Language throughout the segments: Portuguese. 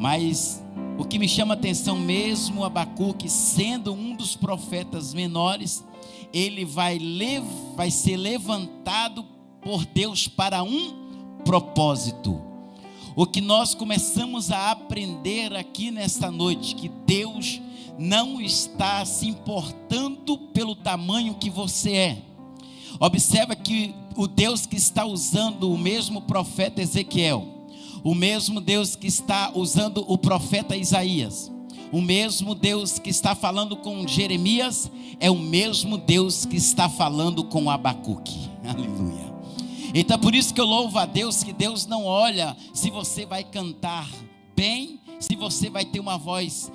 Mas o que me chama a atenção mesmo, Abacuque, sendo um dos profetas menores, ele vai ser levantado por Deus para um propósito. O que nós começamos a aprender aqui nesta noite, que Deus não está se importando pelo tamanho que você é. Observa que o Deus que está usando o mesmo profeta Ezequiel, o mesmo Deus que está usando o profeta Isaías, o mesmo Deus que está falando com Jeremias, é o mesmo Deus que está falando com Abacuque. Aleluia. Então por isso que eu louvo a Deus, que Deus não olha se você vai cantar bem, se você vai ter uma voz,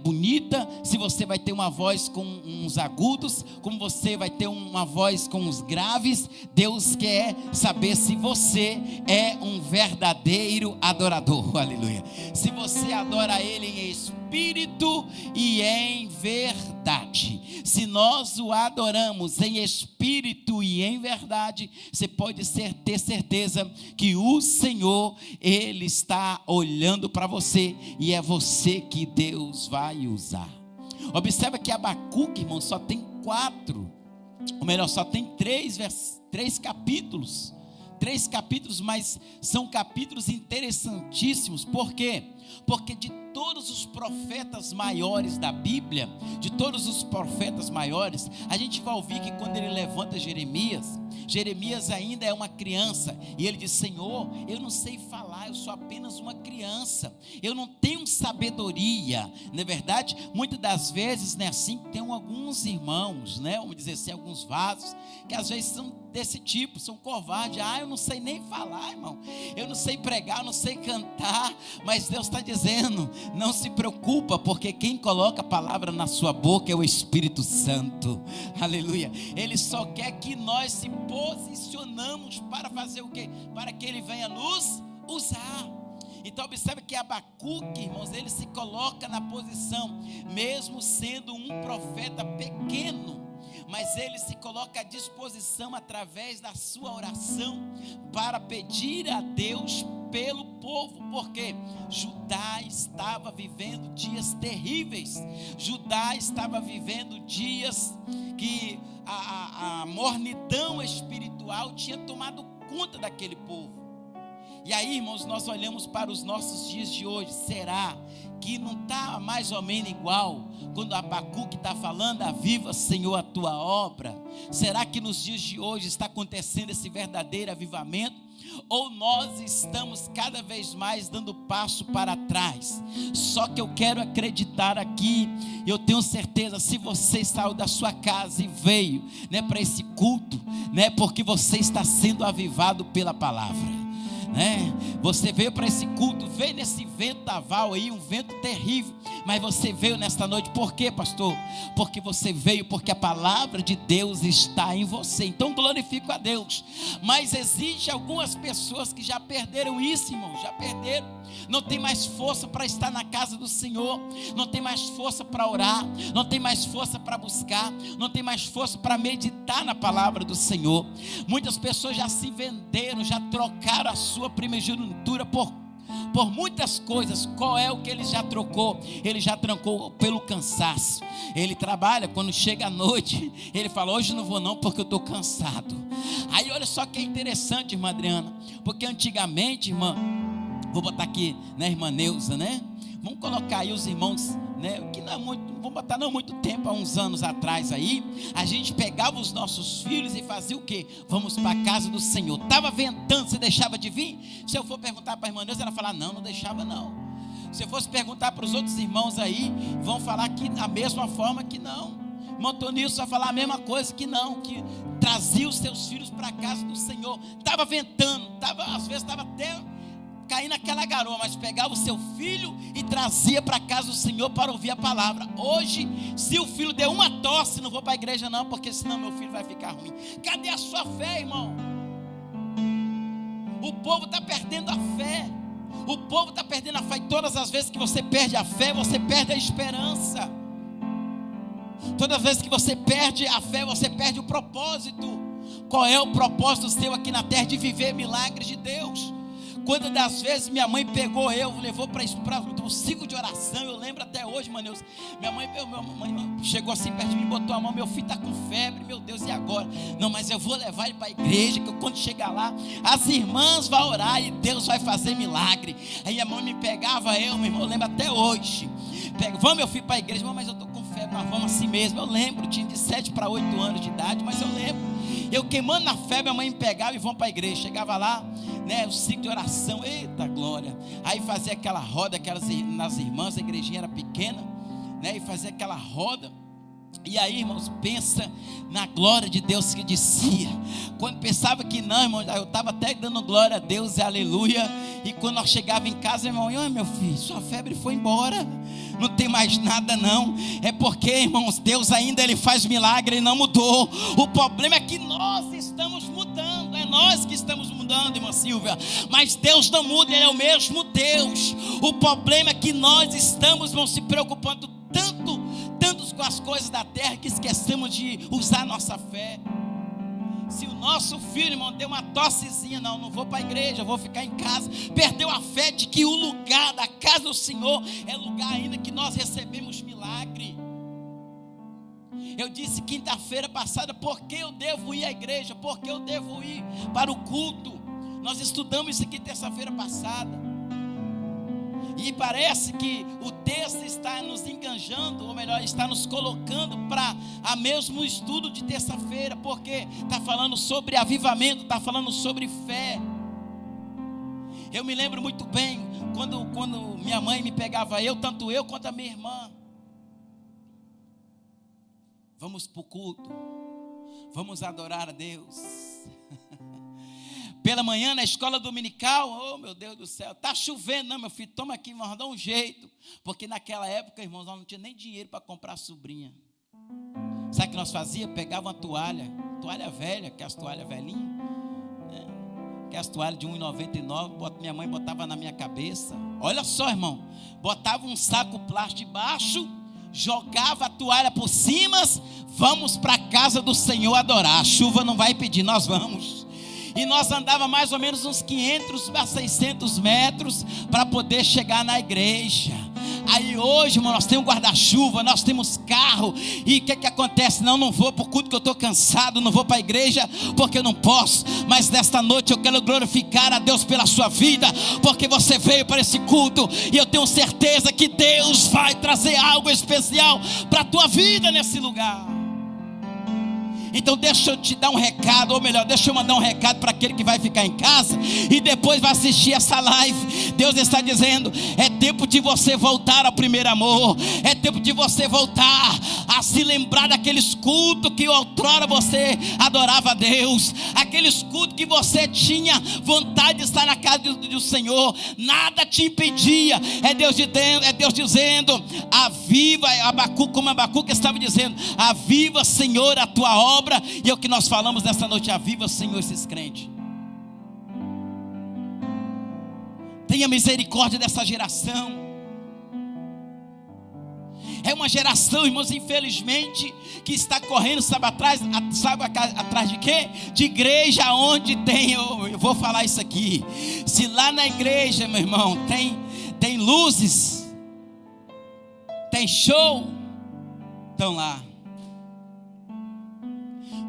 bonita, se você vai ter uma voz com uns agudos, como você vai ter uma voz com uns graves. Deus quer saber se você é um verdadeiro adorador, aleluia. Se você adora Ele em espírito e em verdade. Se nós o adoramos em espírito e em verdade, você pode ter certeza que o Senhor, Ele está olhando para você, e é você que Deus vai usar. Observa que Abacuque, irmão, só tem três capítulos. 3 capítulos, mas são capítulos interessantíssimos. Por quê? Porque de todos os profetas maiores da Bíblia, a gente vai ouvir que quando ele levanta Jeremias ainda é uma criança, e ele diz: Senhor, eu não sei falar, eu sou apenas uma criança, eu não tenho sabedoria. Não é verdade? Muitas das vezes, assim, tem alguns irmãos, vamos dizer assim, alguns vasos, que às vezes são desse tipo, são covardes. Eu não sei nem falar, irmão, eu não sei pregar, eu não sei cantar. Mas Deus está dizendo: não se preocupa, porque quem coloca a palavra na sua boca é o Espírito Santo, aleluia. Ele só quer que nós se posicionamos para fazer o quê? Para que Ele venha nos usar. Então observe que Abacuque, irmãos, ele se coloca na posição, mesmo sendo um profeta pequeno, mas ele se coloca à disposição através da sua oração para pedir a Deus pelo povo, porque Judá estava vivendo dias terríveis. Judá estava vivendo dias que a mornidão espiritual tinha tomado conta daquele povo. E aí, irmãos, nós olhamos para os nossos dias de hoje. Será que não está mais ou menos igual quando Abacuque está falando: aviva, Senhor, a tua obra? Será que nos dias de hoje está acontecendo esse verdadeiro avivamento? Ou nós estamos cada vez mais dando passo para trás? Só que eu quero acreditar aqui, eu tenho certeza, se você saiu da sua casa e veio para esse culto, porque você está sendo avivado pela palavra. Você veio para esse culto, veio nesse ventaval aí, um vento terrível, mas você veio nesta noite. Por quê, pastor? Porque você veio porque a palavra de Deus está em você. Então glorifico a Deus. Mas existe algumas pessoas que já perderam isso, irmão, já perderam. Não tem mais força para estar na casa do Senhor, não tem mais força para orar, não tem mais força para buscar, não tem mais força para meditar na palavra do Senhor. Muitas pessoas já se venderam, já trocaram a sua primogenitura por muitas coisas. Qual é o que ele já trocou? Ele já trocou pelo cansaço. Ele trabalha, quando chega a noite, ele fala: hoje não vou não, porque eu estou cansado. Aí olha só que é interessante, irmã Adriana, porque antigamente, irmã, vou botar aqui, irmã Neuza, vamos colocar aí os irmãos, que não é muito, vamos botar não muito tempo, há uns anos atrás aí, a gente pegava os nossos filhos e fazia o quê? Vamos para a casa do Senhor. Estava ventando, você deixava de vir? Se eu for perguntar para a irmã Neuza, ela falar: não deixava não. Se eu fosse perguntar para os outros irmãos aí, vão falar que da mesma forma que não. Irmão Tonilson vai falar a mesma coisa, que não, que trazia os seus filhos para a casa do Senhor. Estava ventando, às vezes estava até caindo naquela garoa, mas pegava o seu filho e trazia para a casa do Senhor para ouvir a palavra. Hoje, se o filho der uma tosse, não vou para a igreja não, porque senão meu filho vai ficar ruim. Cadê a sua fé, irmão? O povo está perdendo a fé. O povo está perdendo a fé. E todas as vezes que você perde a fé, você perde a esperança. Todas as vezes que você perde a fé, você perde o propósito. Qual é o propósito seu aqui na terra? De viver milagres de Deus. Quantas das vezes minha mãe pegou levou para o ciclo de oração. Eu lembro até hoje, mano. Minha mãe chegou assim perto de mim, botou a mão. Meu filho está com febre, meu Deus, e agora? Não, mas eu vou levar ele para a igreja, que quando chegar lá, as irmãs vão orar e Deus vai fazer milagre. Aí a mãe me pegava, meu irmão, eu lembro até hoje. Vamos, meu filho, para a igreja. Mas eu estou com febre, nós vamos assim mesmo. Eu lembro, tinha de 7 para 8 anos de idade, mas eu lembro. Eu queimando na febre, a mãe me pegava e vamos para a igreja. Chegava lá, né, o ciclo de oração, eita glória. Aí fazia aquela roda, nas irmãs, a igrejinha era pequena, né, e fazia aquela roda. E aí, irmãos, pensa na glória de Deus que descia. Quando pensava que não, irmão, eu estava até dando glória a Deus e aleluia. E quando nós chegávamos em casa, irmão, meu filho, sua febre foi embora, não tem mais nada não. É porque, irmãos, Deus ainda ele faz milagre, ele não mudou. O problema é que nós estamos mudando, é nós que estamos mudando, irmã Silvia. Mas Deus não muda, ele é o mesmo Deus. O problema é que nós estamos, irmão, se preocupando tanto com as coisas da terra que esquecemos de usar a nossa fé. Se o nosso filho, irmão, deu uma tossezinha, não vou para a igreja, eu vou ficar em casa, perdeu a fé de que o lugar da casa do Senhor é lugar ainda que nós recebemos milagre. Eu disse quinta-feira passada, por que eu devo ir à igreja, por que eu devo ir para o culto? Nós estudamos isso aqui terça-feira passada. E parece que o texto está nos enganjando, ou melhor, está nos colocando para o mesmo estudo de terça-feira, porque está falando sobre avivamento, está falando sobre fé. Eu me lembro muito bem, quando minha mãe me pegava, tanto eu quanto a minha irmã. Vamos para o culto, vamos adorar a Deus. Pela manhã na escola dominical, oh meu Deus do céu, está chovendo, não meu filho, toma aqui, vamos dar um jeito. Porque naquela época, irmãos, nós não tinha nem dinheiro para comprar sobrinha. Sabe o que nós fazíamos? Pegava uma toalha velha, que é as toalhas velhinhas, né? Que é as toalhas de R$1,99, minha mãe botava na minha cabeça. Olha só, irmão, botava um saco plástico debaixo, jogava a toalha por cima, vamos para a casa do Senhor adorar. A chuva não vai pedir, nós vamos. E nós andávamos mais ou menos uns 500 a 600 metros para poder chegar na igreja. Aí hoje, irmão, nós temos guarda-chuva, nós temos carro. E o que acontece? Não vou para o culto que eu estou cansado, não vou para a igreja porque eu não posso. Mas nesta noite eu quero glorificar a Deus pela sua vida, porque você veio para esse culto e eu tenho certeza que Deus vai trazer algo especial para a tua vida nesse lugar. Então deixa eu te dar um recado, ou melhor, deixa eu mandar um recado para aquele que vai ficar em casa e depois vai assistir essa live. Deus está dizendo, é tempo de você voltar ao primeiro amor. É tempo de você voltar a se lembrar daqueles cultos que outrora você adorava a Deus, aqueles cultos que você tinha vontade de estar na casa do Senhor, nada te impedia. É Deus dizendo, aviva, como Abacuque estava dizendo, aviva, Senhor, a tua obra. E é o que nós falamos nessa noite, aviva, Senhor, esses crentes. Tenha misericórdia dessa geração. É uma geração, irmãos, infelizmente, que está correndo, sabe atrás de quê? De igreja onde tem, eu vou falar isso aqui. Se lá na igreja, meu irmão, tem luzes, tem show, estão lá.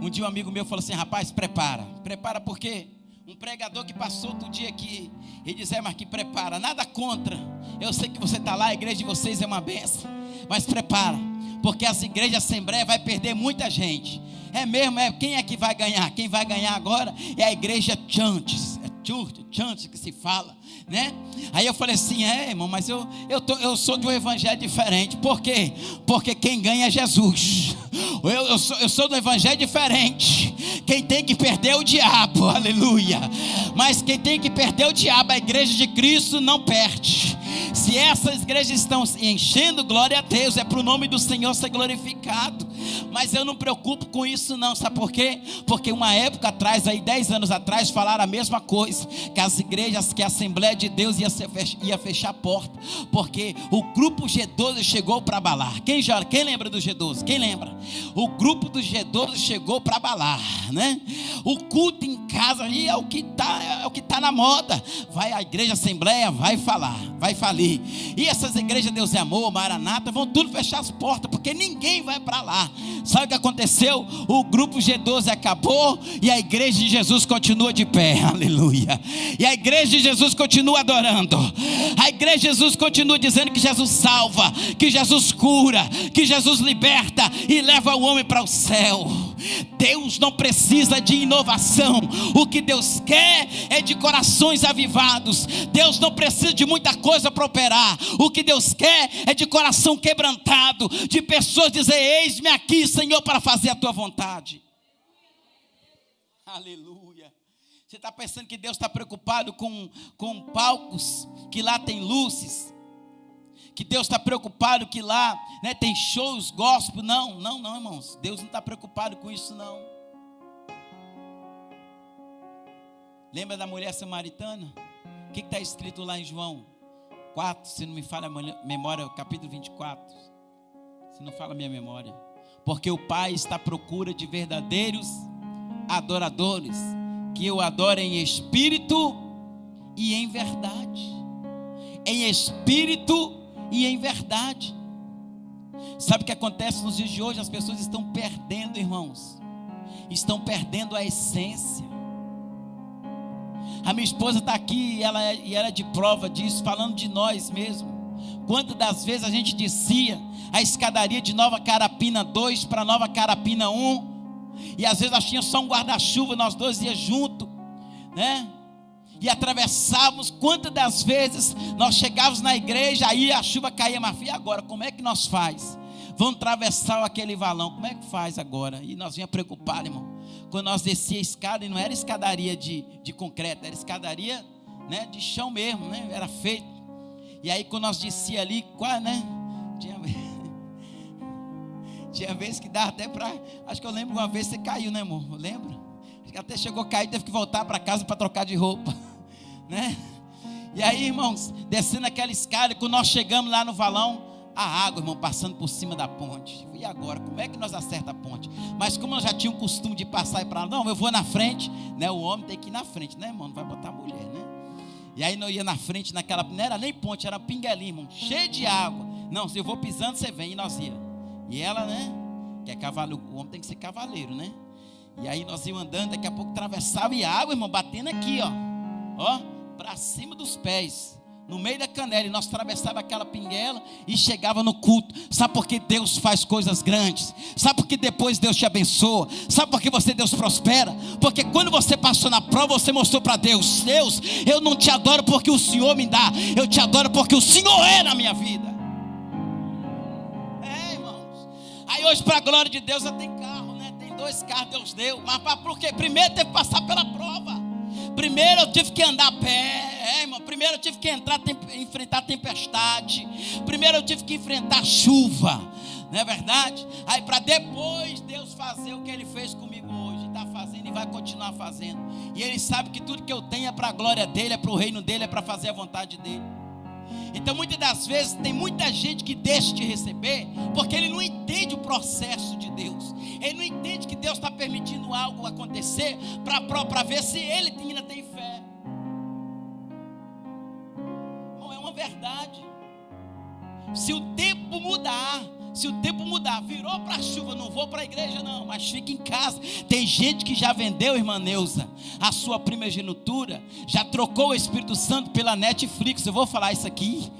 Um dia um amigo meu falou assim, rapaz, prepara por quê? Um pregador que passou outro dia aqui, ele disse, mas que prepara, nada contra, eu sei que você está lá, a igreja de vocês é uma benção, mas prepara, porque as igrejas Assembleia vai perder muita gente. É mesmo, quem é que vai ganhar? Quem vai ganhar agora é a igreja Chantes, Chantes que se fala, né? Aí eu falei assim, irmão, mas eu sou de um evangelho diferente. Por quê? Porque quem ganha é Jesus. Eu sou do evangelho diferente. Quem tem que perder é o diabo, aleluia. Mas quem tem que perder é o diabo, a igreja de Cristo não perde. Se essas igrejas estão enchendo, glória a Deus, é para o nome do Senhor ser glorificado. Mas eu não me preocupo com isso não, sabe por quê? Porque uma época atrás, aí 10 anos atrás, falaram a mesma coisa, que as igrejas, que a Assembleia de Deus ia fechar a porta, porque o grupo G12 chegou para abalar. Quem lembra do G12? Quem lembra? O grupo do G12 chegou para abalar, né? O culto em casa casa, e é o que tá na moda. Vai a igreja Assembleia, vai falir. E essas igrejas Deus é Amor, Maranata, vão tudo fechar as portas, porque ninguém vai para lá. Sabe o que aconteceu? O grupo G12 acabou e a igreja de Jesus continua de pé, aleluia. E a igreja de Jesus continua adorando. A igreja de Jesus continua dizendo que Jesus salva, que Jesus cura, que Jesus liberta e leva o homem para o céu. Deus não precisa de inovação. O que Deus quer é de corações avivados. Deus não precisa de muita coisa para operar. O que Deus quer é de coração quebrantado, de pessoas dizer: eis-me aqui, Senhor, para fazer a tua vontade. Aleluia. Você está pensando que Deus está preocupado com palcos, que lá tem luzes, que Deus está preocupado que lá, né, tem shows gospel? Não, irmãos. Deus não está preocupado com isso, não. Lembra da mulher samaritana? O que está escrito lá em João 4, se não me falha a memória, capítulo 24, se não fala a minha memória. Porque o Pai está à procura de verdadeiros adoradores, que o adorem em espírito e em verdade. Em espírito e em verdade. Sabe o que acontece nos dias de hoje? As pessoas estão perdendo, irmãos, estão perdendo a essência. A minha esposa está aqui e ela é de prova disso, falando de nós mesmos. Quantas das vezes a gente descia a escadaria de Nova Carapina 2 para Nova Carapina 1, e às vezes nós tínhamos só um guarda-chuva, nós dois íamos juntos, né? E atravessávamos. Quantas das vezes nós chegávamos na igreja, aí a chuva caía, mas e agora, como é que nós faz? Vamos atravessar aquele valão, como é que faz agora? E nós vinha preocupado, irmão, quando nós descia a escada, e não era escadaria de concreto, era escadaria, né, de chão mesmo, né? Era feito. E aí quando nós descia ali, quase, né, tinha vezes que dava até para, acho que eu lembro uma vez você caiu, né, amor? Eu lembro, acho que até chegou a cair, teve que voltar para casa para trocar de roupa, né? E aí, irmãos, descendo aquela escada, quando nós chegamos lá no valão, a água, irmão, passando por cima da ponte. E agora, como é que nós acerta a ponte? Mas como nós já tínhamos o costume de passar e para lá, não, eu vou na frente, né? O homem tem que ir na frente, né, irmão? Não vai botar a mulher, né? E aí nós ia na frente naquela, não era nem ponte, era pinguelinho, irmão, cheio de água. Não, se eu vou pisando, você vem, e nós ia. E ela, né, que é cavaleiro, o homem tem que ser cavaleiro, né? E aí nós íamos andando, daqui a pouco atravessava e a água, irmão, batendo aqui, ó, para cima dos pés, no meio da canela, e nós atravessava aquela pinguela e chegava no culto. Sabe por que Deus faz coisas grandes? Sabe por que depois Deus te abençoa? Sabe por que Deus prospera? Porque quando você passou na prova, você mostrou para Deus: Deus, eu não te adoro porque o Senhor me dá, eu te adoro porque o Senhor é na minha vida. Irmãos, aí hoje, para a glória de Deus, eu tenho carro, né? Tem 2 carros, Deus deu. Mas por quê? Primeiro teve que passar pela prova. Primeiro eu tive que andar a pé, irmão. Primeiro eu tive que enfrentar tempestade. Primeiro eu tive que enfrentar chuva, não é verdade? Aí para depois Deus fazer o que Ele fez comigo hoje, está fazendo e vai continuar fazendo. E Ele sabe que tudo que eu tenho é para a glória dEle, é para o reino dEle, é para fazer a vontade dEle. Então muitas das vezes tem muita gente que deixa de receber porque ele não entende o processo de Deus. Ele não entende que Deus está permitindo algo acontecer para ver se ele ainda tem fé. Não é uma verdade. Se o tempo mudar, virou para a chuva, não vou para a igreja não, mas fica em casa. Tem gente que já vendeu, irmã Neuza, a sua primogenitura, já trocou o Espírito Santo pela Netflix. Eu vou falar isso aqui,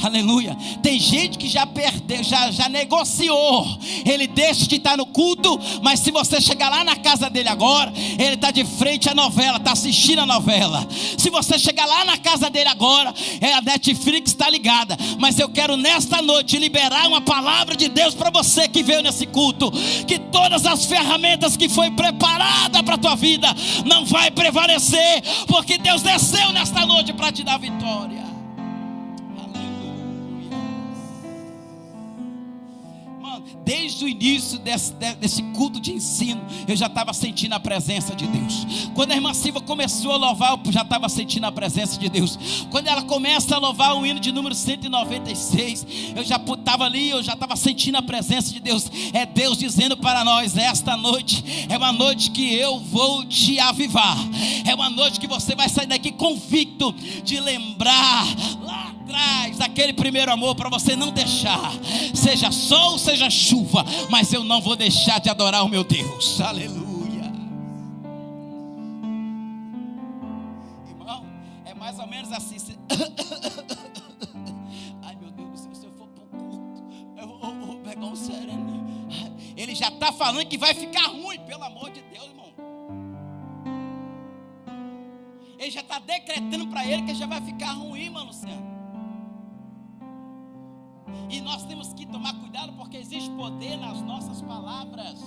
aleluia. Tem gente que já perdeu, já negociou. Ele deixa de estar no culto, mas se você chegar lá na casa dele agora, ele está de frente à novela, está assistindo a novela. Se você chegar lá na casa dele agora, a Netflix está ligada. Mas eu quero nesta noite liberar uma palavra de Deus para você que veio nesse culto, que todas as ferramentas que foi preparada para a tua vida não vai prevalecer, porque Deus desceu nesta noite para te dar vitória. Aleluia. Mano, desde o início desse culto de ensino, eu já estava sentindo a presença de Deus. Quando a irmã Silva começou a louvar, eu já estava sentindo a presença de Deus. Quando ela começa a louvar o hino de número 196, eu já estava ali, eu já estava sentindo a presença de Deus. É Deus dizendo para nós: esta noite é uma noite que eu vou te avivar. É uma noite que você vai sair daqui convicto de lembrar lá atrás daquele primeiro amor, para você não deixar, seja sol, seja chuva, mas eu não vou deixar de adorar o meu Deus. Aleluia. Irmão, é mais ou menos assim. Ai meu Deus, se eu for para o culto, eu vou pegar um sereno. Ele já está falando que vai ficar ruim, pelo amor de Deus, irmão. Ele já está decretando para ele que já vai ficar ruim, mano, Luciano. E nós temos que tomar cuidado, porque existe poder nas nossas palavras.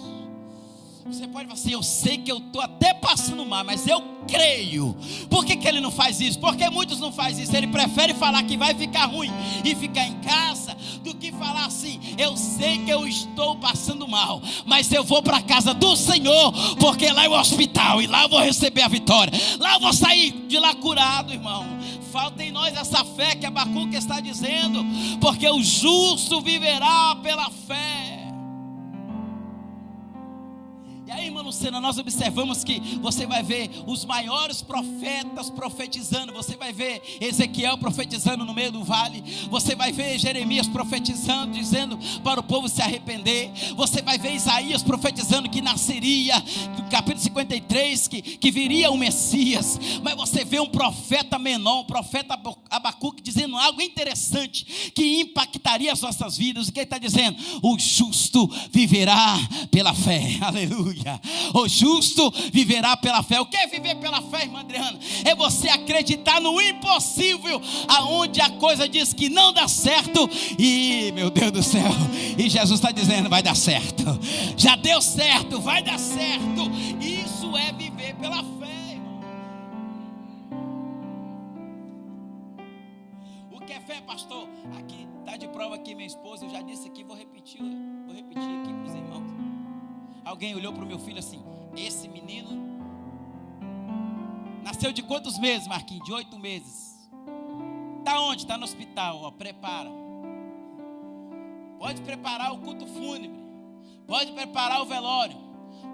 Você pode falar assim: eu sei que eu estou até passando mal, mas eu creio. Por que ele não faz isso? Porque muitos não fazem isso. Ele prefere falar que vai ficar ruim e ficar em casa, do que falar assim: eu sei que eu estou passando mal, mas eu vou para a casa do Senhor, porque lá é o hospital, e lá eu vou receber a vitória, lá eu vou sair de lá curado, irmão. Falta em nós essa fé que Abacuque está dizendo, porque o justo viverá pela fé. E aí, irmã Lucena, nós observamos que você vai ver os maiores profetas profetizando. Você vai ver Ezequiel profetizando no meio do vale. Você vai ver Jeremias profetizando, dizendo para o povo se arrepender. Você vai ver Isaías profetizando que nasceria, no capítulo 53, que viria o Messias. Mas você vê um profeta menor, um profeta Abacuque, dizendo algo interessante, que impactaria as nossas vidas. O que ele está dizendo? O justo viverá pela fé. Aleluia. O justo viverá pela fé. O que é viver pela fé, irmã Adriana? É você acreditar no impossível, aonde a coisa diz que não dá certo, e meu Deus do céu, e Jesus está dizendo: vai dar certo, já deu certo, vai dar certo. Isso é viver pela fé, irmão. O que é fé, pastor? Aqui está de prova aqui minha esposa. Eu já disse aqui, vou repetir aqui para os irmãos. Alguém olhou para o meu filho assim: esse menino nasceu de quantos meses, Marquinhos? De 8 meses. Está onde? Está no hospital. Ó, prepara. Pode preparar o culto fúnebre, pode preparar o velório,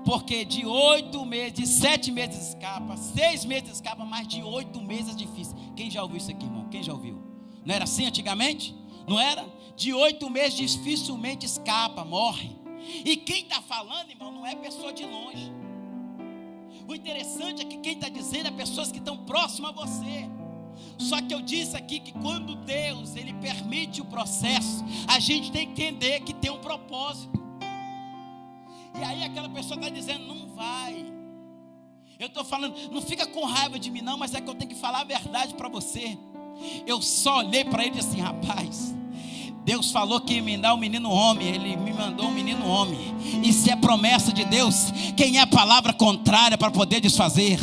porque de 8 meses, de 7 meses escapa, 6 meses escapa, mas de 8 meses é difícil. Quem já ouviu isso aqui, irmão? Quem já ouviu? Não era assim antigamente? Não era? De 8 meses dificilmente escapa, morre. E quem está falando, irmão, não é pessoa de longe. O interessante é que quem está dizendo é pessoas que estão próximas a você. Só que eu disse aqui que quando Deus, Ele permite o processo, a gente tem que entender que tem um propósito. E aí aquela pessoa está dizendo: não vai. Eu estou falando, não fica com raiva de mim não, mas é que eu tenho que falar a verdade para você. Eu só olhei para ele e disse assim: rapaz, Deus falou que ia me dar um menino homem, Ele me mandou um menino homem. E se é promessa de Deus, quem é a palavra contrária para poder desfazer?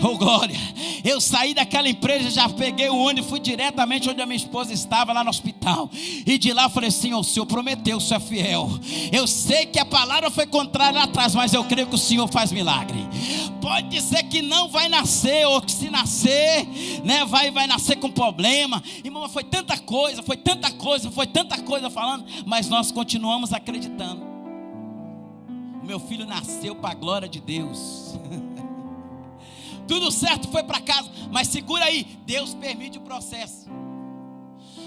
Oh glória. Eu saí daquela empresa, já peguei o ônibus, fui diretamente onde a minha esposa estava, lá no hospital. E de lá eu falei assim: o Senhor prometeu, o Senhor é fiel. Eu sei que a palavra foi contrária lá atrás, mas eu creio que o Senhor faz milagre. Pode dizer que não vai nascer, ou que se nascer, né, vai nascer com problema. Irmão, foi tanta coisa falando, mas nós continuamos acreditando. O meu filho nasceu para a glória de Deus. Tudo certo, foi para casa, mas segura aí, Deus permite o processo.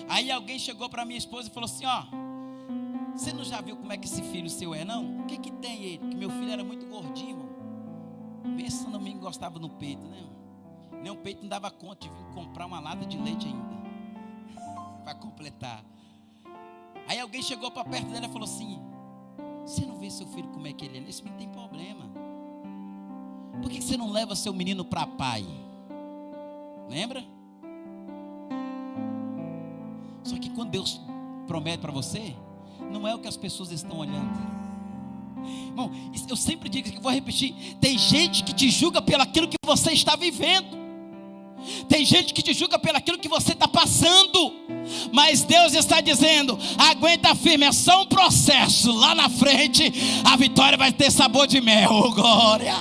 Aí alguém chegou para minha esposa e falou assim: ó, você não já viu como é que esse filho seu é, não? O que que tem ele? Porque meu filho era muito gordinho, irmão. Pensa, não me encostava no peito, né? Nem o peito não dava conta, tive que comprar uma lata de leite ainda para completar. Aí alguém chegou para perto dela e falou assim: você não vê seu filho como é que ele é? Esse menino tem problema. Por que você não leva seu menino para pai? Lembra? Só que quando Deus promete para você, não é o que as pessoas estão olhando. Irmão, eu sempre digo que vou repetir: tem gente que te julga pelo aquilo que você está vivendo. Tem gente que te julga pelo aquilo que você está passando. Mas Deus está dizendo: aguenta firme, é só um processo. Lá na frente a vitória vai ter sabor de mel. Oh, glória!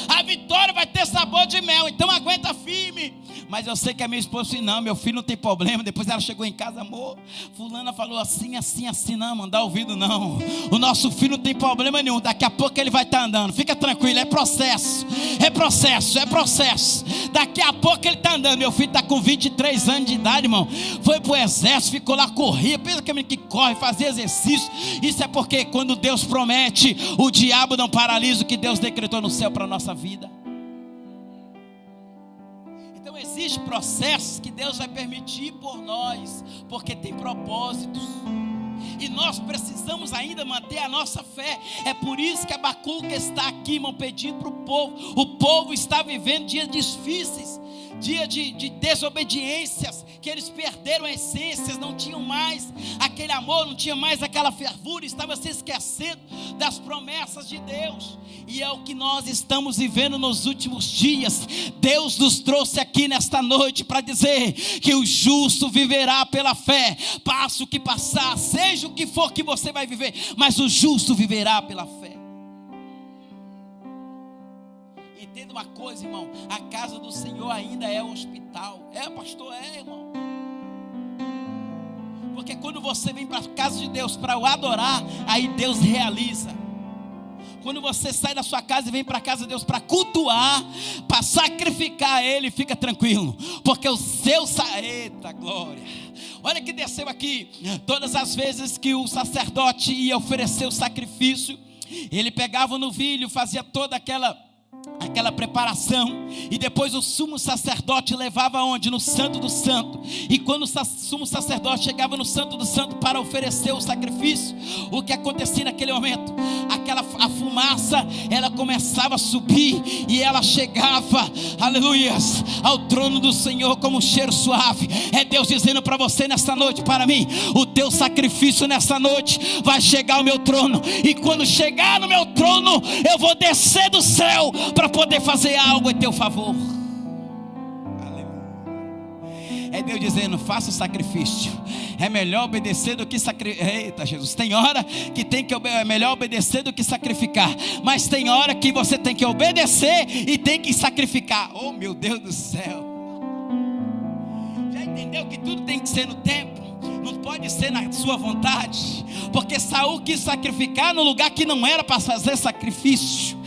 A vitória vai ter sabor de mel. Então aguenta firme. Mas eu sei que a minha esposa disse: não, meu filho não tem problema. Depois ela chegou em casa: amor, fulana falou assim, assim, assim. Não, não dá ouvido não. O nosso filho não tem problema nenhum. Daqui a pouco ele vai estar andando. Fica tranquilo, é processo. É processo, é processo. Daqui a pouco ele está andando. Meu filho está com 23 anos de idade, irmão. Foi para o exército, ficou lá, corria. Pensa que menino que corre, fazia exercício. Isso é porque quando Deus promete, o diabo não paralisa o que Deus decretou no céu para a nossa vida. Então existe processos que Deus vai permitir por nós, porque tem propósitos. E nós precisamos ainda manter a nossa fé. É por isso que Abacuque está aqui, irmão, pedindo para o povo. O povo está vivendo dias difíceis, dia de desobediências, que eles perderam a essência, não tinham mais aquele amor, não tinha mais aquela fervura, estava se esquecendo das promessas de Deus. E é o que nós estamos vivendo nos últimos dias. Deus nos trouxe aqui nesta noite para dizer que o justo viverá pela fé. Passe o que passar, seja o que for que você vai viver, mas o justo viverá pela fé. Entenda uma coisa, irmão: a casa do Senhor ainda é um hospital. É, pastor, é, irmão. Porque quando você vem para a casa de Deus para o adorar, aí Deus realiza. Quando você sai da sua casa e vem para a casa de Deus para cultuar, para sacrificar Ele, fica tranquilo, porque o seu... Eita glória! Olha que desceu aqui. Todas as vezes que o sacerdote ia oferecer o sacrifício, ele pegava o novilho, fazia toda aquela preparação, e depois o sumo sacerdote levava aonde? No Santo do Santo. E quando o sumo sacerdote chegava no Santo do Santo para oferecer o sacrifício, o que acontecia naquele momento? A fumaça, ela começava a subir, e ela chegava, aleluias, ao trono do Senhor como um cheiro suave. É Deus dizendo para você nesta noite, para mim: o teu sacrifício nesta noite vai chegar ao meu trono, e quando chegar no meu trono, eu vou descer do céu para poder fazer algo em teu favor. Aleluia. É Deus dizendo: faça o sacrifício. É melhor obedecer do que sacrificar. Eita Jesus, tem hora que é melhor obedecer do que sacrificar, mas tem hora que você tem que obedecer e tem que sacrificar. Oh meu Deus do céu. Já entendeu que tudo tem que ser no tempo? Não pode ser na sua vontade, porque Saul quis sacrificar no lugar que não era para fazer sacrifício.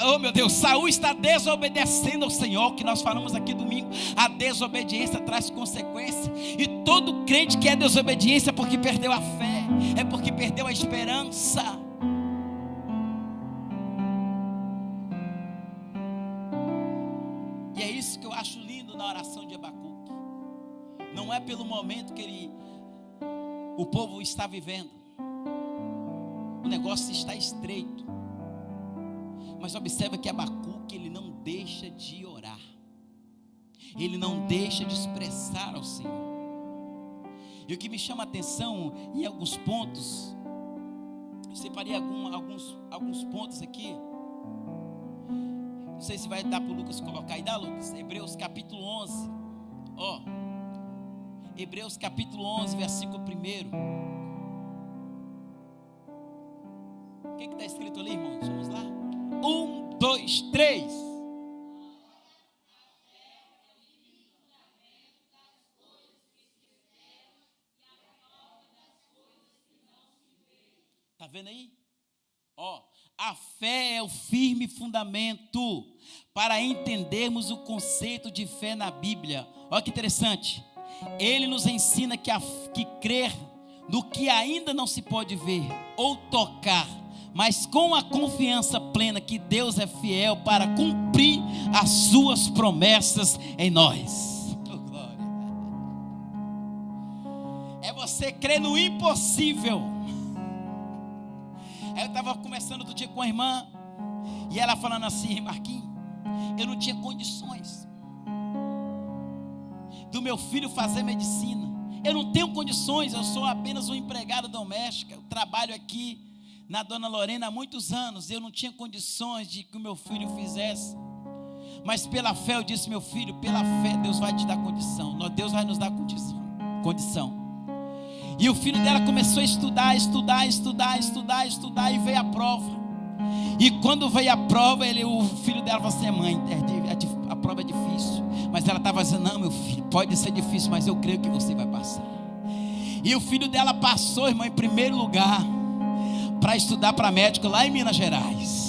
Oh meu Deus, Saul está desobedecendo ao Senhor, que nós falamos aqui domingo. A desobediência traz consequência, e todo crente que é desobediência é porque perdeu a fé, é porque perdeu a esperança. E é isso que eu acho lindo na oração de Abacuque. Não é pelo momento que o povo está vivendo, o negócio está estreito, mas observa que Abacuque, ele não deixa de orar, ele não deixa de expressar ao Senhor. E o que me chama a atenção em alguns pontos, eu separei alguns pontos aqui. Não sei se vai dar para o Lucas colocar aí. Dá, Lucas. Hebreus capítulo 11. Ó, Hebreus capítulo 11, versículo 1. O que está escrito ali, irmãos? Vamos lá. 1, 2, 3. Está vendo aí? Ó, a fé é o firme fundamento para entendermos o conceito de fé na Bíblia. Olha que interessante. Ele nos ensina que crer no que ainda não se pode ver ou tocar, mas com a confiança plena que Deus é fiel para cumprir as suas promessas em nós. Oh, glória. É você crer no impossível. Eu estava conversando outro dia com a irmã, e ela falando assim: Marquinhos, eu não tinha condições do meu filho fazer medicina. Eu não tenho condições, eu sou apenas um empregado doméstico. Eu trabalho aqui na Dona Lorena há muitos anos. Eu não tinha condições de que o meu filho fizesse. Mas pela fé eu disse: meu filho, pela fé Deus vai te dar condição. Deus vai nos dar condição. condição. E o filho dela começou a estudar, e veio a prova. E quando veio a prova, o filho dela falou assim: mãe, a prova é difícil. Mas ela estava dizendo: não, meu filho, pode ser difícil, mas eu creio que você vai passar. E o filho dela passou, irmão, em primeiro lugar, para estudar para médico lá em Minas Gerais.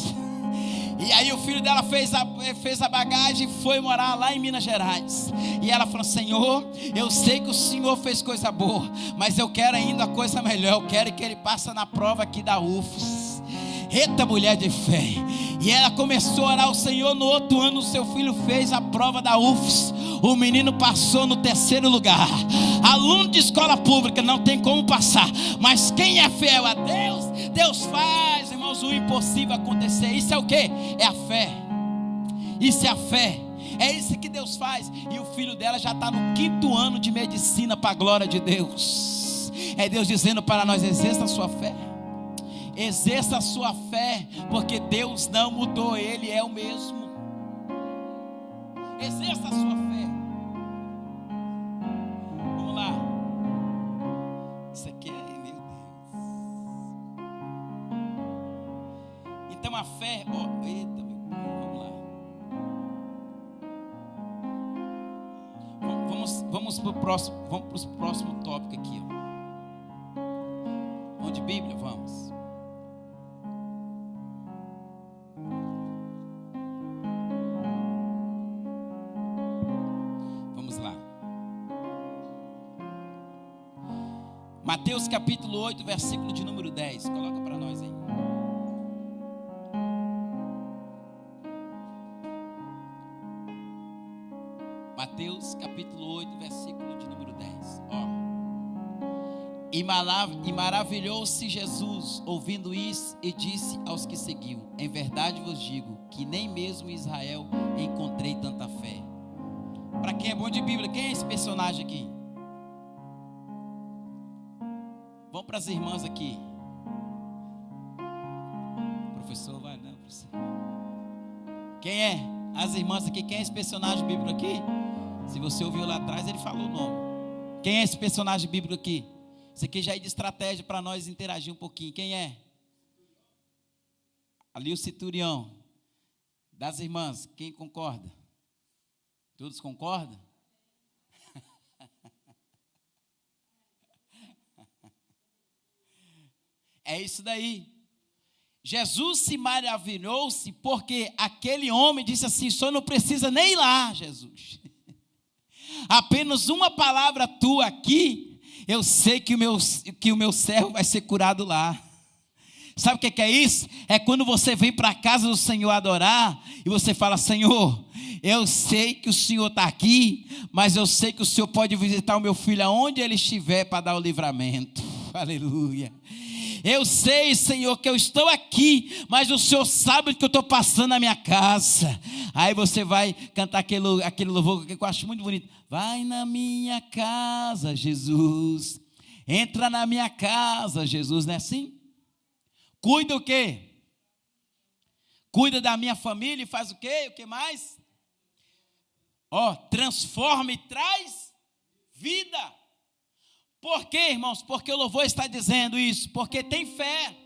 E aí o filho dela fez a bagagem e foi morar lá em Minas Gerais. E ela falou: Senhor, eu sei que o Senhor fez coisa boa, mas eu quero ainda a coisa melhor. Eu quero que ele passe na prova aqui da UFES. Eita, mulher de fé. E ela começou a orar ao Senhor. No outro ano o seu filho fez a prova da UFES. O menino passou no 3º lugar. Aluno de escola pública não tem como passar, mas quem é fiel a Deus, Deus faz, irmãos, o impossível acontecer. Isso é o que? É a fé. Isso é a fé. É isso que Deus faz. E o filho dela já está no 5º ano de medicina, para a glória de Deus. É Deus dizendo para nós: exerça a sua fé. Exerça a sua fé, porque Deus não mudou, Ele é o mesmo. Exerça a sua fé. Vamos lá. Isso aqui é, meu Deus. Então a fé, eita, meu Pai, vamos lá. Vamos para o próximo tópico aqui, Vamos de Bíblia, vamos. Mateus capítulo 8, versículo de número 10. Coloca para nós aí. Mateus capítulo 8, versículo de número 10. E maravilhou-se Jesus ouvindo isso, e disse aos que seguiam: em verdade vos digo que nem mesmo em Israel encontrei tanta fé. Para quem é bom de Bíblia, quem é esse personagem aqui? Vamos para as irmãs aqui. Professor, vai não, professor. Quem é? As irmãs aqui, quem é esse personagem bíblico aqui? Se você ouviu lá atrás, ele falou o nome. Quem é esse personagem bíblico aqui? Isso aqui já é de estratégia para nós interagir um pouquinho. Quem é? Ali o centurião. Das irmãs, quem concorda? Todos concordam? É isso daí. Jesus se maravilhou-se porque aquele homem disse assim: o senhor não precisa nem ir lá, Jesus. Apenas uma palavra tua aqui, eu sei que o meu servo vai ser curado lá. Sabe o que é isso? É quando você vem para a casa do Senhor adorar e você fala: Senhor, eu sei que o Senhor está aqui, mas eu sei que o Senhor pode visitar o meu filho aonde ele estiver para dar o livramento. Aleluia. Eu sei, Senhor, que eu estou aqui, mas o Senhor sabe o que eu estou passando na minha casa. Aí você vai cantar aquele louvor que eu acho muito bonito. Vai na minha casa, Jesus. Entra na minha casa, Jesus, não é assim? Cuida o quê? Cuida da minha família e faz o quê? O que mais? Transforma e traz vida. Por quê, irmãos? Porque o louvor está dizendo isso. Porque tem fé.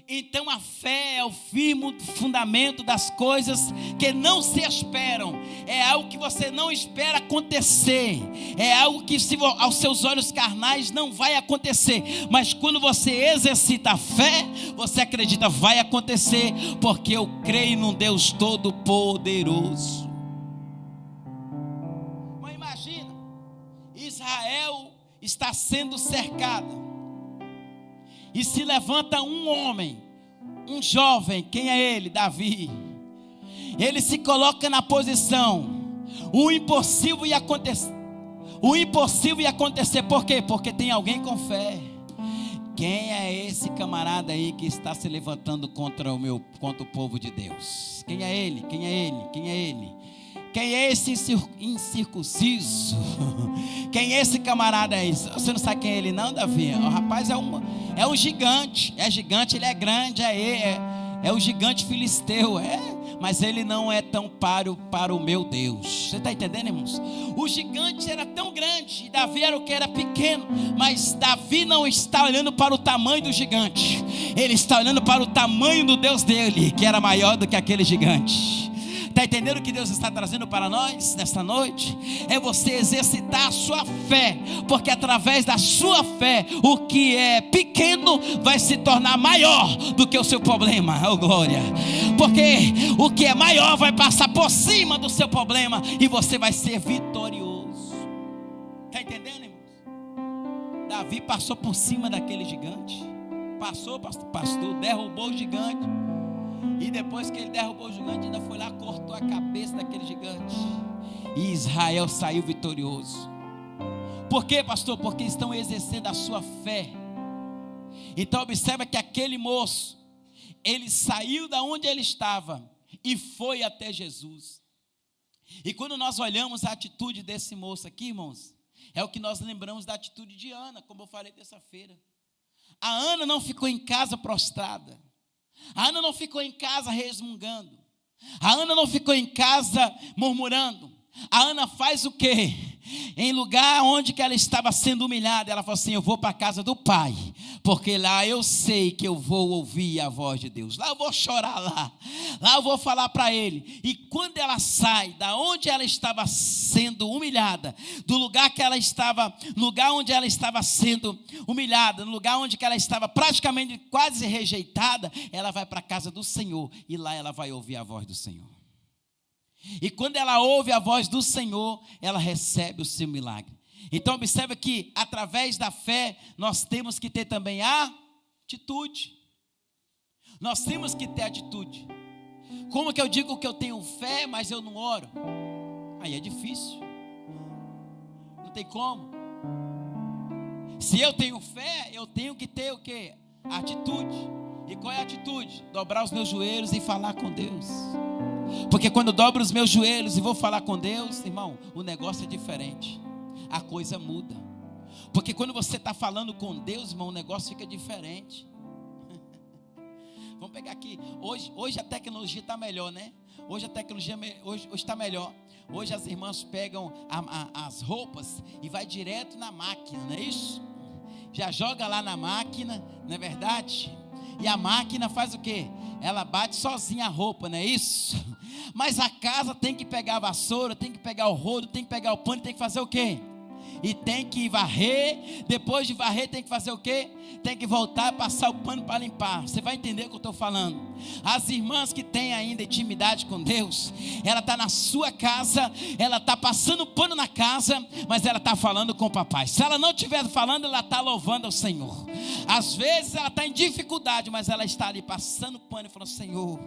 Então a fé é o firme fundamento das coisas que não se esperam. É algo que você não espera acontecer. É algo que aos seus olhos carnais não vai acontecer. Mas quando você exercita a fé, você acredita, vai acontecer. Porque eu creio num Deus Todo-Poderoso. Mas imagina, Israel está sendo cercada. E se levanta um homem, um jovem, quem é ele? Davi. Ele se coloca na posição. O impossível ia acontecer. O impossível ia acontecer. Por quê? Porque tem alguém com fé. Quem é esse camarada aí que está se levantando contra o povo de Deus? Quem é ele? Quem é ele? Quem é ele? Quem é esse incircunciso? Quem é esse camarada aí? Você não sabe quem é ele não, Davi? O rapaz é um gigante. É gigante, ele é grande. É o gigante filisteu. mas ele não é tão páreo para o meu Deus. Você está entendendo, irmãos? O gigante era tão grande, e Davi era o que era pequeno, mas Davi não está olhando para o tamanho do gigante, ele está olhando para o tamanho do Deus dele, que era maior do que aquele gigante. Está entendendo o que Deus está trazendo para nós nesta noite? É você exercitar a sua fé, porque através da sua fé, o que é pequeno vai se tornar maior do que o seu problema. Oh glória! Porque o que é maior vai passar por cima do seu problema e você vai ser vitorioso. Está entendendo, irmãos? Davi passou por cima daquele gigante. Passou, pastor, derrubou o gigante. E depois que ele derrubou o gigante, ainda foi lá, cortou a cabeça daquele gigante. E Israel saiu vitorioso. Por quê, pastor? Porque estão exercendo a sua fé. Então observa que aquele moço, ele saiu da onde ele estava e foi até Jesus. E quando nós olhamos a atitude desse moço aqui, irmãos, é o que nós lembramos da atitude de Ana, como eu falei terça-feira. A Ana não ficou em casa prostrada. A Ana não ficou em casa resmungando. A Ana não ficou em casa murmurando. A Ana faz o quê? Em lugar onde que ela estava sendo humilhada, ela falou assim: eu vou para a casa do pai, porque lá eu sei que eu vou ouvir a voz de Deus. Lá eu vou chorar lá eu vou falar para ele. E quando ela sai da onde ela estava sendo humilhada, do lugar que ela estava, lugar onde ela estava sendo humilhada, no lugar onde que ela estava praticamente quase rejeitada, ela vai para a casa do Senhor e lá ela vai ouvir a voz do Senhor. E quando ela ouve a voz do Senhor, ela recebe o seu milagre. Então observa que através da fé nós temos que ter também a atitude. Nós temos que ter atitude. Como que eu digo que eu tenho fé, mas eu não oro? Aí é difícil. Não tem como. Se eu tenho fé, eu tenho que ter o quê? Atitude. E qual é a atitude? Dobrar os meus joelhos e falar com Deus. Porque quando eu dobro os meus joelhos e vou falar com Deus, irmão, o negócio é diferente. A coisa muda. Porque quando você está falando com Deus, irmão, o negócio fica diferente. Vamos pegar aqui. Hoje a tecnologia está melhor, né? Hoje a tecnologia está melhor. Hoje as irmãs pegam as roupas e vai direto na máquina, não é isso? Já joga lá na máquina, não é verdade? E a máquina faz o quê? Ela bate sozinha a roupa, não é isso? Mas a casa tem que pegar a vassoura, tem que pegar o rodo, tem que pegar o pano, tem que fazer o quê? E tem que varrer. Depois de varrer tem que fazer o quê? Tem que voltar e passar o pano para limpar. Você vai entender o que eu estou falando. As irmãs que têm ainda intimidade com Deus, ela está na sua casa, ela está passando pano na casa, mas ela está falando com o papai. Se ela não estiver falando, ela está louvando ao Senhor. Às vezes ela está em dificuldade, mas ela está ali passando pano e falando: Senhor,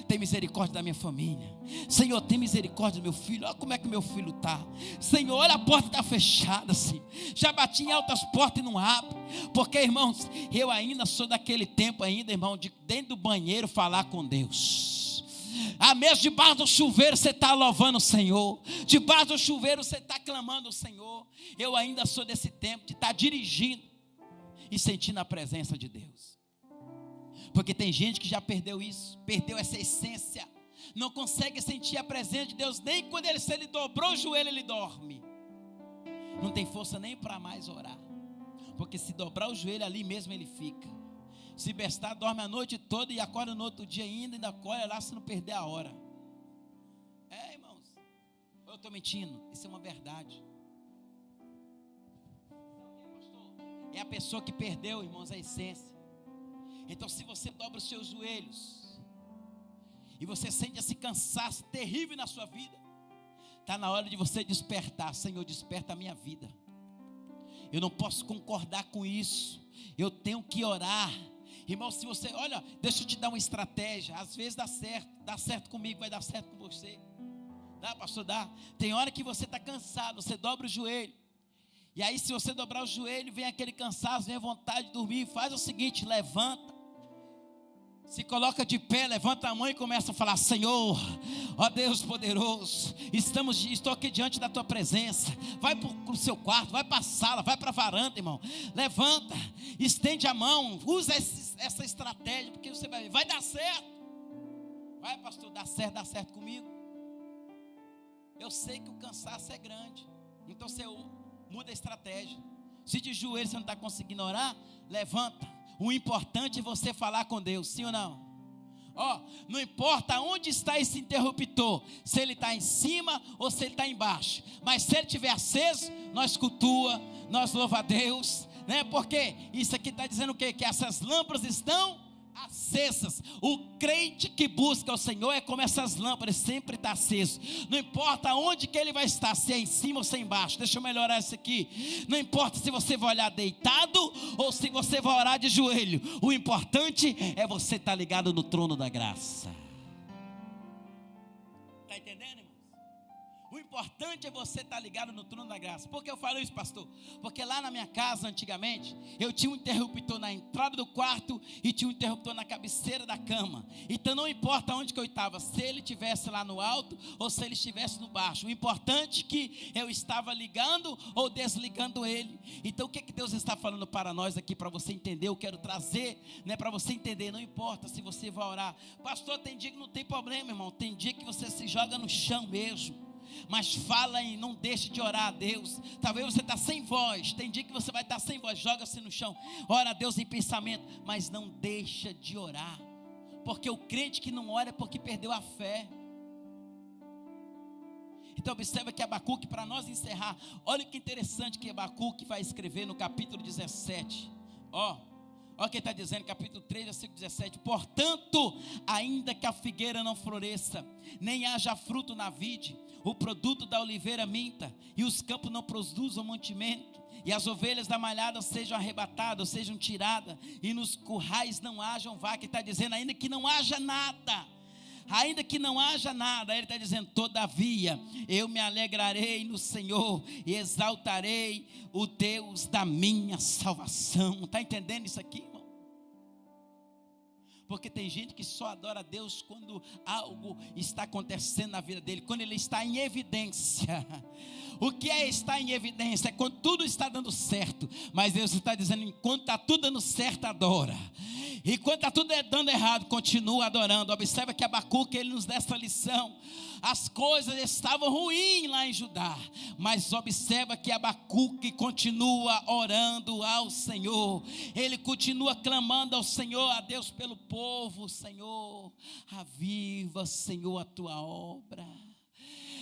tem misericórdia da minha família. Senhor, tem misericórdia do meu filho. Olha como é que meu filho está. Senhor, olha, a porta está fechada assim. Já bati em altas portas e não abre. Porque, irmãos, eu ainda sou daquele tempo ainda, irmão, de dentro do banheiro falar com Deus. Mesmo debaixo do chuveiro você está louvando o Senhor. Debaixo do chuveiro você está clamando o Senhor. Eu ainda sou desse tempo de estar dirigindo e sentindo a presença de Deus. Porque tem gente que já perdeu isso, perdeu essa essência, não consegue sentir a presença de Deus, nem quando se ele dobrou o joelho ele dorme, não tem força nem para mais orar, porque se dobrar o joelho ali mesmo ele fica. Se bestar, dorme a noite toda e acorda no outro dia ainda acorda lá se não perder a hora. Irmãos, eu estou mentindo? Isso é uma verdade. É a pessoa que perdeu, irmãos, a essência. Então se você dobra os seus joelhos e você sente esse cansaço terrível na sua vida, está na hora de você despertar. Senhor, desperta a minha vida. Eu não posso concordar com isso, eu tenho que orar. Irmão, se você, olha, deixa eu te dar uma estratégia. Às vezes dá certo comigo, vai dar certo com você. Dá, pastor, dá. Tem hora que você está cansado, você dobra o joelho. E aí se você dobrar o joelho, vem aquele cansaço, vem a vontade de dormir. Faz o seguinte, levanta. Se coloca de pé, levanta a mão e começa a falar: Senhor, ó Deus poderoso, estou aqui diante da tua presença. Vai para o seu quarto, vai para a sala, vai para a varanda, irmão. Levanta, estende a mão, usa essa estratégia, porque você vai dar certo. Vai, pastor, dá certo comigo. Eu sei que o cansaço é grande. Então você muda a estratégia. Se de joelho você não está conseguindo orar, levanta. O importante é você falar com Deus, sim ou não? Não importa onde está esse interruptor, se ele está em cima ou se ele está embaixo, mas se ele estiver aceso, nós cultua, nós louva a Deus, né? Porque isso aqui está dizendo o quê? Que essas lâmpadas estão acesas. O crente que busca o Senhor é como essas lâmpadas, sempre está aceso. Não importa onde que ele vai estar, se é em cima ou se é embaixo. Deixa eu melhorar isso aqui. Não importa se você vai olhar deitado ou se você vai orar de joelho. O importante é você estar ligado no trono da graça. Está entendendo, irmãos? O importante é você estar ligado no trono da graça. Por que eu falo isso, pastor? Porque lá na minha casa, antigamente, eu tinha um interruptor na entrada do quarto e tinha um interruptor na cabeceira da cama. Então não importa onde que eu estava, se ele estivesse lá no alto ou se ele estivesse no baixo. O importante é que eu estava ligando ou desligando ele. Então o que Deus está falando para nós aqui, para você entender? Eu quero trazer, né, para você entender. Não importa se você vai orar. Pastor, tem dia que não tem problema, irmão. Tem dia que você se joga no chão mesmo. Mas fala e não deixe de orar a Deus. Talvez você está sem voz. Tem dia que você vai estar sem voz. Joga-se no chão, ora a Deus em pensamento, mas não deixa de orar. Porque o crente que não ora é porque perdeu a fé. Então observa que Abacuque, para nós encerrar, olha que interessante que Abacuque vai escrever no capítulo 17. Olha o que ele está dizendo, capítulo 3, versículo 17. Portanto, ainda que a figueira não floresça, nem haja fruto na vide, o produto da oliveira minta, e os campos não produzam mantimento, e as ovelhas da malhada sejam arrebatadas, sejam tiradas, e nos currais não hajam vaca. Ele está dizendo, ainda que não haja nada, ainda que não haja nada, ele está dizendo, todavia, eu me alegrarei no Senhor, e exaltarei o Deus da minha salvação. Está entendendo isso aqui, irmão? Porque tem gente que só adora a Deus quando algo está acontecendo na vida dele, quando ele está em evidência. O que é estar em evidência? É quando tudo está dando certo. Mas Deus está dizendo, enquanto está tudo dando certo, adora. E quando está tudo dando errado, continua adorando. Observa que Abacuque, ele nos dá essa lição. As coisas estavam ruins lá em Judá, mas observa que Abacuque continua orando ao Senhor. Ele continua clamando ao Senhor, a Deus pelo povo. Senhor, aviva, Senhor, a tua obra.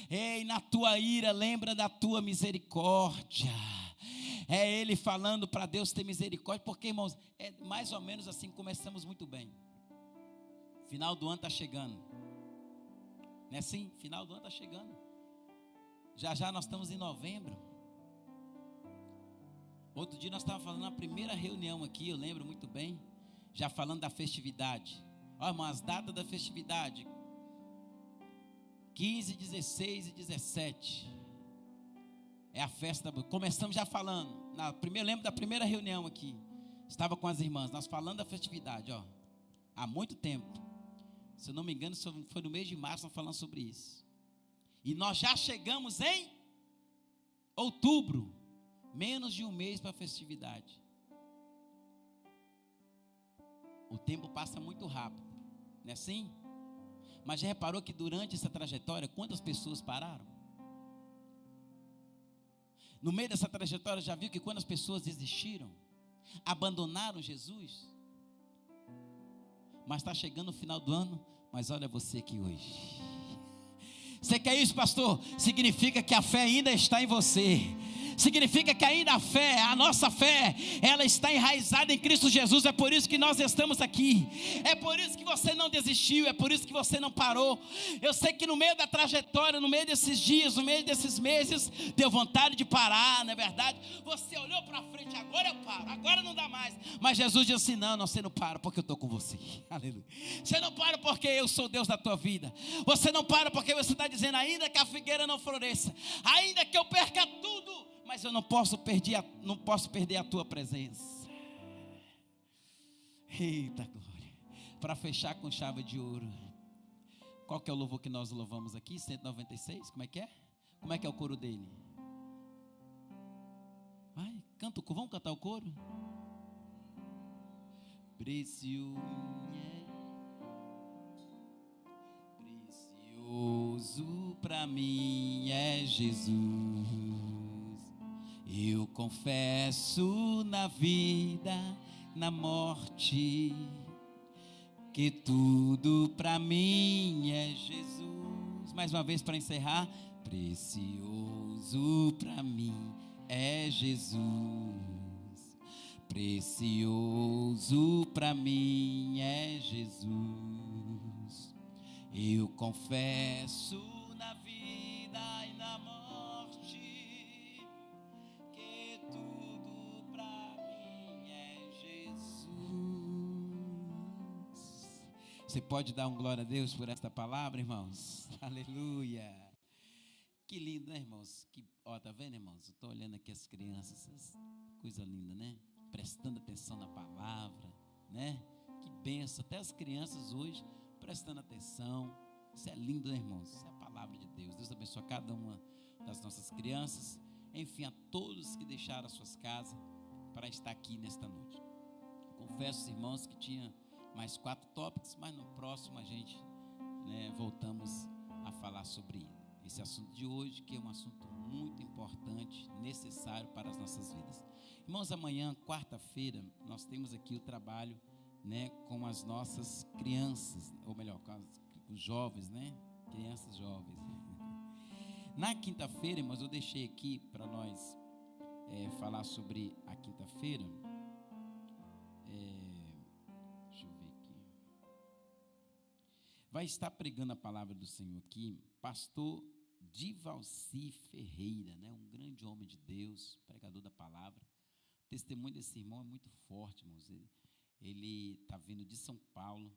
Ei, na tua ira, lembra da tua misericórdia. É ele falando para Deus ter misericórdia, porque, irmãos, é mais ou menos assim que começamos muito bem. Final do ano está chegando, não é assim? Final do ano está chegando. Já nós estamos em novembro. Outro dia nós estávamos falando na primeira reunião aqui, eu lembro muito bem, já falando da festividade. Olha, irmão, as datas da festividade, 15, 16 e 17. É a festa, começamos já falando, lembro da primeira reunião aqui, estava com as irmãs, nós falando da festividade, há muito tempo, se eu não me engano, foi no mês de março, nós falamos sobre isso, e nós já chegamos em outubro, menos de um mês para a festividade. O tempo passa muito rápido, não é assim? Mas já reparou que durante essa trajetória, quantas pessoas pararam? No meio dessa trajetória, já viu que quando as pessoas desistiram, abandonaram Jesus? Mas está chegando o final do ano, mas olha você aqui hoje. Você quer isso, pastor? Significa que a fé ainda está em você. Significa que ainda a nossa fé, ela está enraizada em Cristo Jesus. É por isso que nós estamos aqui. É por isso que você não desistiu. É por isso que você não parou. Eu sei que no meio da trajetória, no meio desses dias, no meio desses meses, deu vontade de parar, não é verdade? Você olhou para frente, agora eu paro, agora não dá mais. Mas Jesus disse assim, não, você não para porque eu estou com você. Aleluia. Você não para porque eu sou Deus da tua vida. Você não para porque você está dizendo, ainda que a figueira não floresça, ainda que eu perca tudo, mas eu não posso perder a tua presença. Eita glória. Para fechar com chave de ouro, qual que é o louvor que nós louvamos aqui? 196, como é que é? Como é que é o coro dele? Vai, canta, vamos cantar o coro? Precioso pra mim é Jesus. Eu confesso na vida, na morte, que tudo pra mim é Jesus. Mais uma vez para encerrar. Precioso pra mim é Jesus. Precioso pra mim é Jesus. Eu confesso na vida e na morte que tudo pra mim é Jesus. Você pode dar um glória a Deus por esta palavra, irmãos? Aleluia. Que lindo, né, irmãos? Tá vendo, irmãos? Eu estou olhando aqui as crianças, coisa linda, né? Prestando atenção na palavra, né? Que benção, até as crianças hoje prestando atenção. Isso é lindo, né, irmãos? Isso é a palavra de Deus. Deus abençoe cada uma das nossas crianças, enfim, a todos que deixaram as suas casas para estar aqui nesta noite. Confesso, irmãos, que tinha mais 4 tópicos, mas no próximo a gente, né, voltamos a falar sobre esse assunto de hoje, que é um assunto muito importante, necessário para as nossas vidas. Irmãos, amanhã, quarta-feira, nós temos aqui o trabalho, né, com as nossas crianças, ou melhor, com os jovens, né? Crianças jovens. Na quinta-feira, irmãos, eu deixei aqui para nós falar sobre a quinta-feira. Deixa eu ver aqui. Vai estar pregando a palavra do Senhor aqui, pastor Divalci Ferreira, né? Um grande homem de Deus, pregador da palavra. O testemunho desse irmão é muito forte, irmãos. Ele está vindo de São Paulo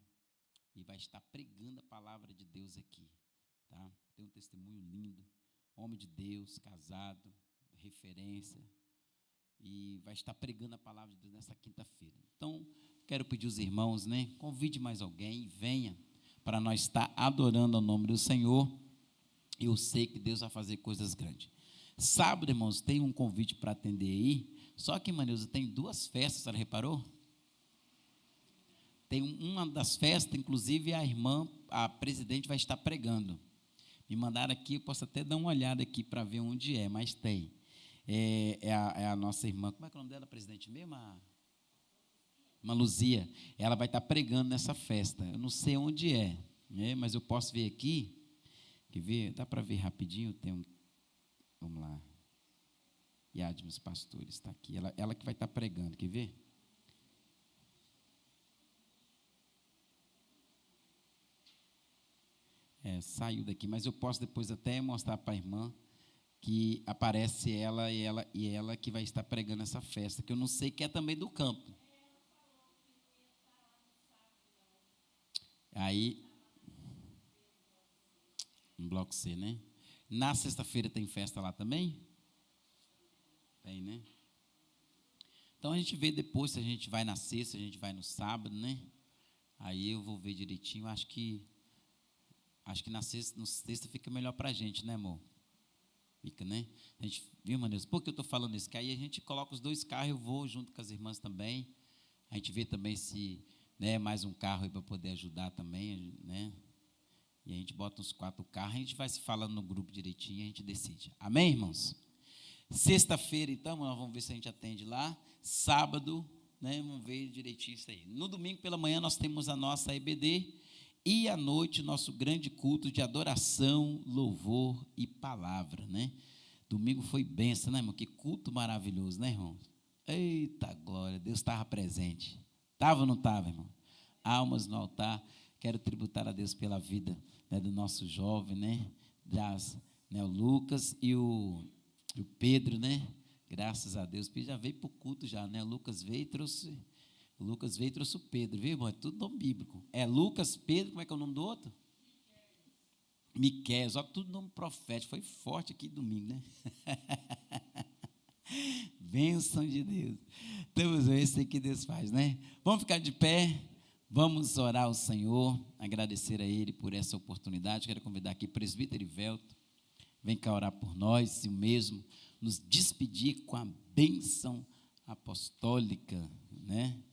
e vai estar pregando a palavra de Deus aqui, tá? Tem um testemunho lindo, homem de Deus, casado, referência, e vai estar pregando a palavra de Deus nessa quinta-feira. Então, quero pedir aos irmãos, né? Convide mais alguém, venha para nós estar adorando ao nome do Senhor. Eu sei que Deus vai fazer coisas grandes. Sábado, irmãos, tem um convite para atender aí. Só que, Maneuza, tem 2 festas, você reparou? Tem uma das festas, inclusive a presidente vai estar pregando. Me mandaram aqui, eu posso até dar uma olhada aqui para ver onde é, mas tem. É a nossa irmã, como é que é o nome dela, presidente mesmo? Uma Luzia. Ela vai estar pregando nessa festa. Eu não sei onde é, né, mas eu posso ver aqui. Quer ver? Dá para ver rapidinho? Vamos lá. Yadmes Pastores está aqui. Ela que vai estar pregando. Quer ver? Saiu daqui, mas eu posso depois até mostrar para a irmã que aparece ela e ela que vai estar pregando essa festa, que eu não sei, que é também do campo. Aí, no bloco C, né? Na sexta-feira tem festa lá também? Tem, né? Então a gente vê depois se a gente vai na sexta, se a gente vai no sábado, né? Aí eu vou ver direitinho. Acho que na sexta fica melhor para a gente, né, amor? Fica, né? A gente, viu, Maneus? Por que eu estou falando isso? Que aí a gente coloca os 2 carros, eu vou junto com as irmãs também. A gente vê também se, né, mais um carro aí para poder ajudar também, né? E a gente bota uns 4 carros, a gente vai se falando no grupo direitinho, a gente decide. Amém, irmãos? Sexta-feira, então, nós vamos ver se a gente atende lá. Sábado, né, vamos ver direitinho isso aí. No domingo pela manhã nós temos a nossa EBD e à noite nosso grande culto de adoração, louvor e palavra, né? Domingo foi bênção, né, irmão? Que culto maravilhoso, né, irmão? Eita glória, Deus estava presente. Estava ou não estava, irmão? Almas no altar. Quero tributar a Deus pela vida, né, do nosso jovem, né? O Lucas e o Pedro, né? Graças a Deus. O Pedro já veio para o culto já, né? O Lucas veio e trouxe o Pedro, viu, irmão? É tudo nome bíblico. É Lucas, Pedro, como é que é o nome do outro? Miqueias, ó, tudo nome profético. Foi forte aqui domingo, né? Bênção de Deus. Temos esse que Deus faz, né? Vamos ficar de pé. Vamos orar ao Senhor, agradecer a Ele por essa oportunidade. Quero convidar aqui o presbítero Ivelto, vem cá orar por nós e o mesmo nos despedir com a bênção apostólica, né?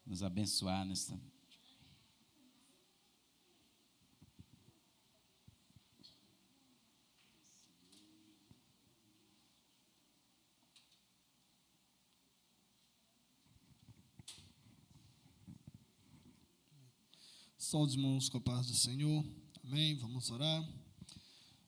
Nos abençoar nessa. Saúde, irmãos, com a paz do Senhor. Amém. Vamos orar.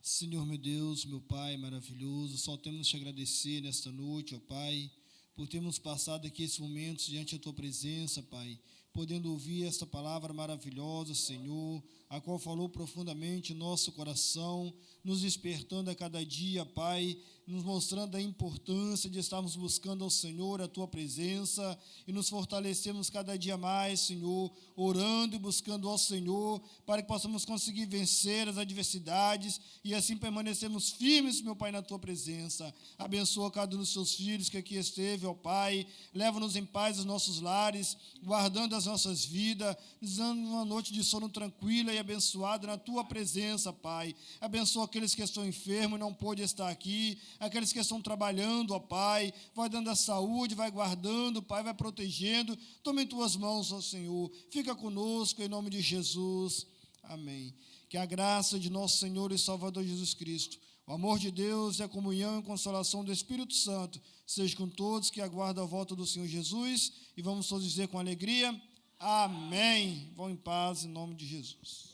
Senhor, meu Deus, meu Pai maravilhoso, só temos te agradecer nesta noite, ó Pai, por termos passado aqui esses momentos diante da Tua presença, Pai, podendo ouvir esta palavra maravilhosa, Senhor, a qual falou profundamente em nosso coração, nos despertando a cada dia, Pai, nos mostrando a importância de estarmos buscando ao Senhor a Tua presença e nos fortalecemos cada dia mais, Senhor, orando e buscando ao Senhor, para que possamos conseguir vencer as adversidades e assim permanecermos firmes, meu Pai, na Tua presença. Abençoa cada um dos Teus filhos que aqui esteve, ó Pai, leva-nos em paz aos nossos lares, guardando as nossas vidas, nos dando uma noite de sono tranquila e abençoada na Tua presença, Pai. Abençoa aqueles que estão enfermos e não pôde estar aqui, aqueles que estão trabalhando, ó Pai, vai dando a saúde, vai guardando, Pai, vai protegendo. Toma em Tuas mãos, ó Senhor. Fica conosco, em nome de Jesus. Amém. Que a graça de nosso Senhor e Salvador Jesus Cristo, o amor de Deus e a comunhão e consolação do Espírito Santo seja com todos que aguardam a volta do Senhor Jesus. E vamos todos dizer com alegria, amém. Vão em paz, em nome de Jesus.